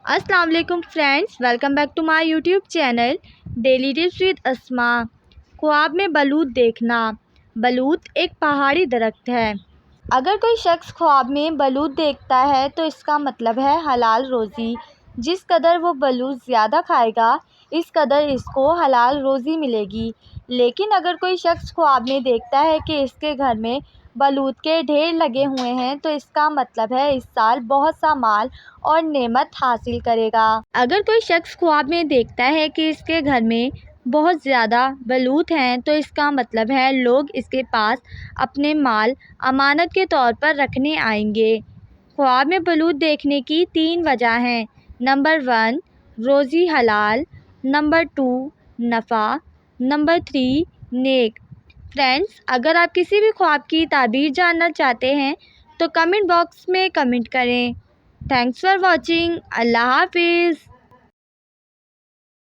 السلام علیکم friends, welcome back to my YouTube channel daily tips with Asma. خواب میں بلوط دیکھنا۔ بلوط ایک پہاڑی درخت ہے۔ اگر کوئی شخص خواب میں بلوط دیکھتا ہے تو اس کا مطلب ہے حلال روزی۔ جس قدر وہ بلوط زیادہ کھائے گا اس قدر اس کو حلال روزی ملے گی۔ لیکن اگر کوئی شخص خواب میں دیکھتا ہے کہ اس کے گھر میں بلوط کے ڈھیر لگے ہوئے ہیں تو اس کا مطلب ہے اس سال بہت سا مال اور نعمت حاصل کرے گا۔ اگر کوئی شخص خواب میں دیکھتا ہے کہ اس کے گھر میں بہت زیادہ بلوط ہیں تو اس کا مطلب ہے لوگ اس کے پاس اپنے مال امانت کے طور پر رکھنے آئیں گے۔ خواب میں بلوط دیکھنے کی 3 وجہ ہیں۔ نمبر 1، روزی حلال۔ نمبر 2، نفع۔ نمبر 3، نیک۔ فرینڈس، اگر آپ کسی بھی خواب کی تعبیر جاننا چاہتے ہیں تو کمنٹ باکس میں کمنٹ کریں۔ Thanks for watching. اللہ حافظ۔